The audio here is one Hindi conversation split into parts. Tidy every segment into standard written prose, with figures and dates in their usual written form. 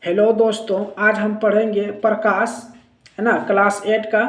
हेलो दोस्तों, आज हम पढ़ेंगे प्रकाश, है ना। क्लास 8 का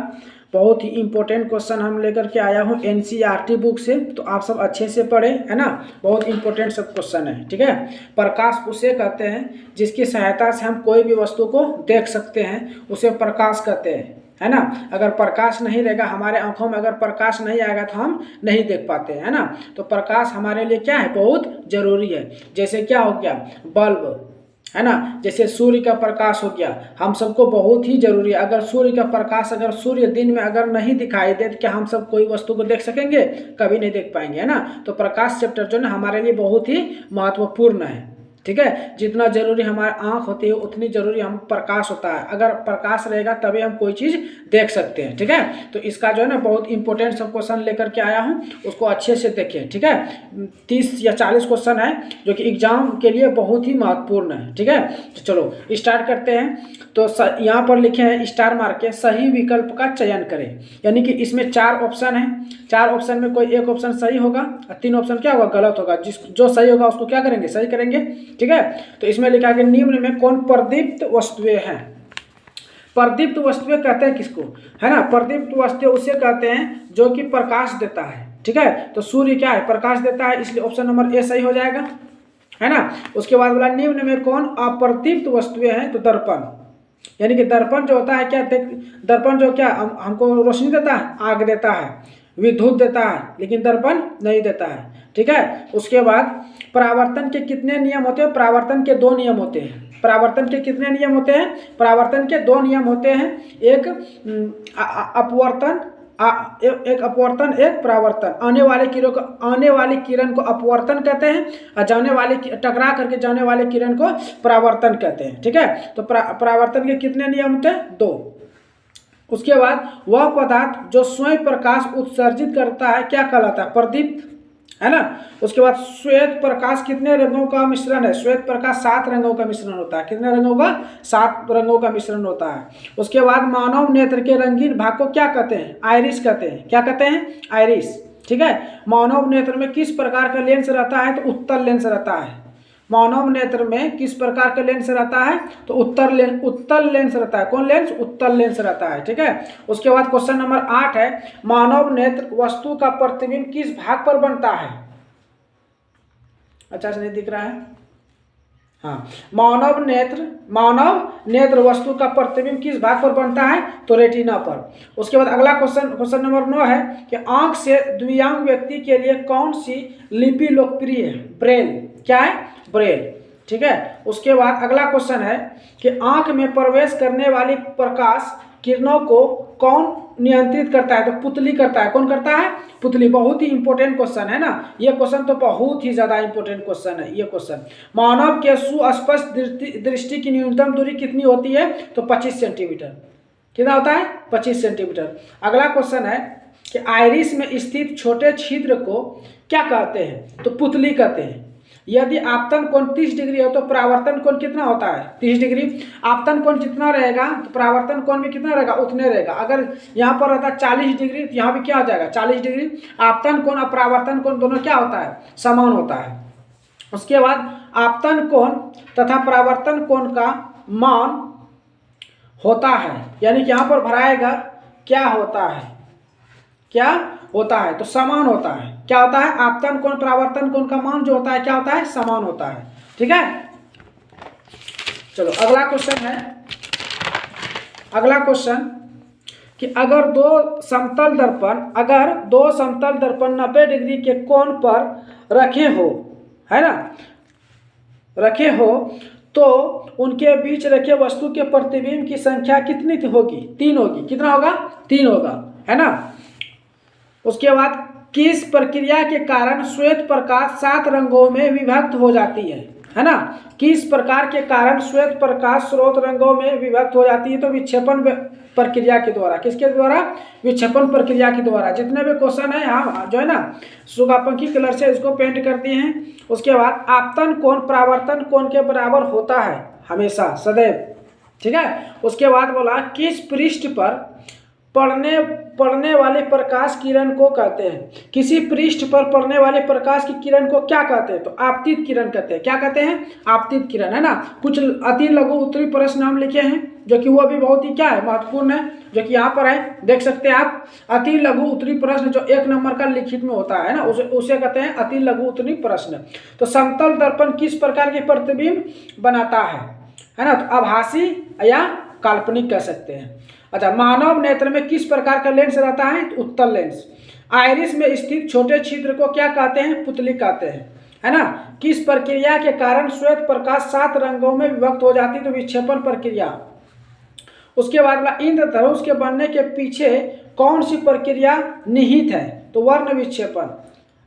बहुत ही इम्पोर्टेंट क्वेश्चन हम लेकर के आया हूँ एनसीईआरटी बुक से। तो आप सब अच्छे से पढ़ें, है ना। बहुत इम्पोर्टेंट सब क्वेश्चन है, ठीक है। प्रकाश उसे कहते हैं जिसकी सहायता से हम कोई भी वस्तु को देख सकते हैं, उसे प्रकाश कहते हैं, है ना। अगर प्रकाश नहीं रहेगा, हमारे आंखों में अगर प्रकाश नहीं आएगा तो हम नहीं देख पाते, है ना। तो प्रकाश हमारे लिए क्या है, बहुत जरूरी है। जैसे क्या हो गया, बल्ब, है ना। जैसे सूर्य का प्रकाश हो गया, हम सबको बहुत ही जरूरी है। अगर सूर्य का प्रकाश, अगर सूर्य दिन में अगर नहीं दिखाई दे तो क्या हम सब कोई वस्तु को देख सकेंगे? कभी नहीं देख पाएंगे, है ना। तो प्रकाश चैप्टर जो है ना हमारे लिए बहुत ही महत्वपूर्ण है, ठीक है। जितना जरूरी हमारी आंख होती है उतनी जरूरी हम प्रकाश होता है। अगर प्रकाश रहेगा तभी हम कोई चीज़ देख सकते हैं, ठीक है। तो इसका जो है ना बहुत इंपॉर्टेंट सब क्वेश्चन लेकर के आया हूँ, उसको अच्छे से देखिए, ठीक है। 30 या 40 क्वेश्चन है जो कि एग्जाम के लिए बहुत ही महत्वपूर्ण है, ठीक है। तो चलो स्टार्ट करते हैं। तो यहाँ पर लिखे हैं स्टार मार्क के, सही विकल्प का चयन करें। यानी कि इसमें 4 ऑप्शन है, 4 ऑप्शन में कोई एक ऑप्शन सही होगा और 3 ऑप्शन क्या होगा, गलत होगा। जो सही होगा उसको क्या करेंगे, सही करेंगे, ठीक है। तो इसमें लिखा है कि निम्न में कौन प्रदीप्त वस्तुएं हैं। प्रदीप्त वस्तुएं कहते हैं किसको, है ना। प्रदीप्त वस्तुएं उसे कहते हैं जो कि प्रकाश देता है, ठीक है। तो सूर्य क्या है, प्रकाश देता है, इसलिए ऑप्शन नंबर ए सही हो जाएगा, है ना। उसके बाद बोला निम्न में कौन अप्रदीप्त वस्तुएं हैं, तो दर्पण। यानी कि दर्पण जो होता है क्या, दर्पण जो क्या हमको रोशनी देता है, आग देता है, विद्युत देता है, लेकिन दर्पण नहीं देता है, ठीक है। उसके बाद परावर्तन के कितने नियम होते हैं, परावर्तन के 2 नियम होते हैं। परावर्तन के कितने नियम होते हैं, परावर्तन के 2 नियम होते हैं। एक अपवर्तन, एक अपवर्तन, एक परावर्तन। आने वाली किरण को अपवर्तन कहते हैं और जाने वाली, टकरा करके जाने वाले किरण को परावर्तन कहते हैं, ठीक है। तो परावर्तन के कितने नियम होते हैं, 2। उसके बाद वह पदार्थ जो स्वयं प्रकाश उत्सर्जित करता है क्या कहलाता है, प्रदीप्त, है ना। उसके बाद श्वेत प्रकाश कितने रंगों का मिश्रण है, श्वेत प्रकाश 7 रंगों का मिश्रण होता है। कितने रंगों का, 7 रंगों का मिश्रण होता है। उसके बाद मानव नेत्र के रंगीन भाग को क्या कहते हैं, आइरिस कहते हैं। क्या कहते हैं, आइरिस, ठीक है। मानव नेत्र में किस प्रकार का लेंस रहता है, तो उत्तल लेंस रहता है। मानव नेत्र में किस प्रकार का लेंस रहता है, तो उत्तल लेंस रहता है। कौन लेंस, उत्तल लेंस रहता है, ठीक है। उसके बाद क्वेश्चन नंबर 8 है, मानव नेत्र वस्तु का प्रतिबिंब किस भाग पर बनता है। अच्छा से नहीं दिख रहा है, हाँ। मानव नेत्र वस्तु का प्रतिबिंब किस भाग पर बनता है, तो रेटिना पर। उसके बाद अगला क्वेश्चन नंबर 9 है कि आंख से दिव्यांग व्यक्ति के लिए कौन सी लिपि लोकप्रिय है, ब्रेल। क्या है, ब्रेल, ठीक है। उसके बाद अगला क्वेश्चन है कि आंख में प्रवेश करने वाली प्रकाश किरणों को कौन नियंत्रित करता है, तो पुतली करता है। कौन करता है, पुतली। बहुत ही इंपॉर्टेंट क्वेश्चन है ना ये क्वेश्चन, तो बहुत ही ज्यादा इंपॉर्टेंट क्वेश्चन है ये क्वेश्चन। मानव के सुस्पष्ट दृष्टि की न्यूनतम दूरी कितनी होती है, तो 25 सेंटीमीटर। कितना होता है, 25 सेंटीमीटर। अगला क्वेश्चन है कि आइरिस में स्थित छोटे छिद्र को क्या कहते हैं, तो पुतली कहते हैं। यदि आपतन कोण 30 डिग्री हो तो परावर्तन कोण कितना होता है, 30 डिग्री। आपतन कोण जितना रहेगा तो परावर्तन कोण भी कितना रहेगा, उतने रहेगा। अगर यहाँ पर रहता 40 डिग्री तो यहाँ भी क्या हो जाएगा, 40 डिग्री। आपतन कोण और परावर्तन कोण दोनों क्या होता है, समान होता है। उसके बाद आपतन कोण तथा परावर्तन कोण का मान होता है, यानी कि यहाँ पर भराएगा क्या होता है, क्या होता है, तो समान होता है। क्या होता है, आपतन कोण परावर्तन कोण का मान जो होता है क्या होता है, समान होता है, ठीक है। चलो अगला क्वेश्चन है, अगला क्वेश्चन कि अगर दो समतल दर्पण 90 डिग्री के कोण पर रखे हो, है ना, रखे हो, तो उनके बीच रखे वस्तु के प्रतिबिंब की संख्या कितनी होगी, 3 होगी। कितना होगा, 3 होगा, है ना। उसके बाद किस प्रक्रिया के कारण श्वेत प्रकाश 7 रंगों में विभक्त हो जाती है ना। किस प्रकार के कारण श्वेत प्रकाश स्रोत रंगों में विभक्त हो जाती है, तो विक्षेपण प्रक्रिया के द्वारा। किसके द्वारा, विक्षेपण प्रक्रिया के द्वारा। जितने भी क्वेश्चन है हम जो है ना सुगापंखी कलर से इसको पेंट कर दिए हैं। उसके बाद आपतन कोण परावर्तन कोण के बराबर होता है हमेशा, सदैव, ठीक है। उसके बाद बोला किस पृष्ठ पर पड़ने वाले प्रकाश किरण को कहते हैं। किसी पृष्ठ पर पड़ने वाले प्रकाश की किरण को क्या कहते हैं? तो आपतित किरण कहते हैं। क्या कहते हैं? आपतित किरण, है ना। कुछ अति लघु उत्तरी प्रश्न हम लिखे हैं जो कि वो भी बहुत ही क्या है, महत्वपूर्ण है, जो कि यहाँ पर है, देख सकते हैं आप। अति लघु उत्तरी प्रश्न जो 1 नंबर का लिखित में होता है ना, उसे कहते हैं अति लघु उत्तरी प्रश्न। तो समतल दर्पण किस प्रकार के प्रतिबिंब बनाता है ना? तो आभासी या काल्पनिक कह सकते हैं। अच्छा, मानव नेत्र में किस प्रकार का लेंस रहता है? तो उत्तल लेंस। आइरिस में स्थित छोटे छिद्र को क्या कहते हैं? पुतली कहते हैं, है ना। किस प्रक्रिया के कारण श्वेत प्रकाश 7 रंगों में विभक्त हो जाती है? तो विक्षेपण प्रक्रिया। उसके बाद इंद्रधनुष के बनने के पीछे कौन सी प्रक्रिया निहित है? तो वर्ण विक्षेपण।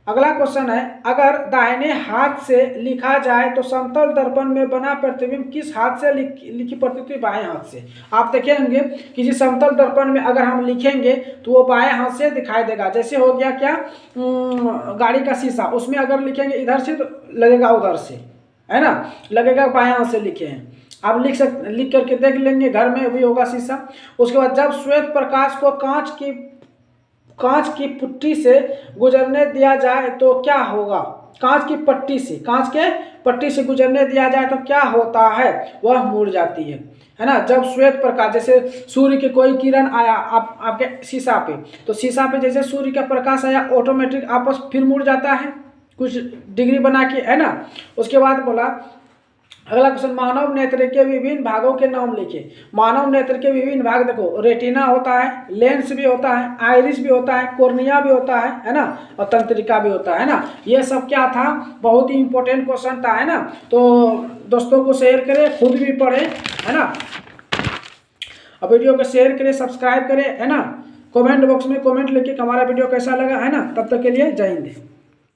अगला क्वेश्चन है, अगर दाहिने हाथ से लिखा जाए तो समतल दर्पण में बना प्रतिबिंब किस हाथ से लिखी प्रतीति? बाएं हाथ से। आप देखेंगे किसी समतल दर्पण में अगर हम लिखेंगे तो वो बाएं हाथ से दिखाई देगा। जैसे हो गया क्या, गाड़ी का शीशा, उसमें अगर लिखेंगे इधर से तो लगेगा उधर से, है ना, लगेगा बाएं हाथ से लिखे हैं। आप लिख करके देख लेंगे, घर में भी होगा शीशा। उसके बाद जब श्वेत प्रकाश को कांच की पुट्टी से गुजरने दिया जाए तो क्या होगा? कांच के पट्टी से गुजरने दिया जाए तो क्या होता है? वह मुड़ जाती है ना। जब श्वेत प्रकाश, जैसे सूर्य के कोई किरण आया आपके शीशा पे, तो शीशा पे जैसे सूर्य का प्रकाश आया, ऑटोमेटिक आपस फिर मुड़ जाता है कुछ डिग्री बना के, है ना। उसके बाद बोला अगला क्वेश्चन, मानव नेत्र के विभिन्न भागों के नाम लिखिए। मानव नेत्र के विभिन्न भाग, देखो रेटिना होता है, लेंस भी होता है, आइरिस भी होता है, कॉर्निया भी होता है ना, और तंत्रिका भी होता है ना। ये सब क्या था? बहुत ही इंपॉर्टेंट क्वेश्चन था, है ना। तो दोस्तों को शेयर करें, खुद भी पढ़ें, है ना। अब वीडियो को शेयर करें, सब्सक्राइब करें, है ना। कमेंट बॉक्स में कमेंट लिखिए हमारा वीडियो कैसा लगा, है ना। तब तक के लिए जय हिंद।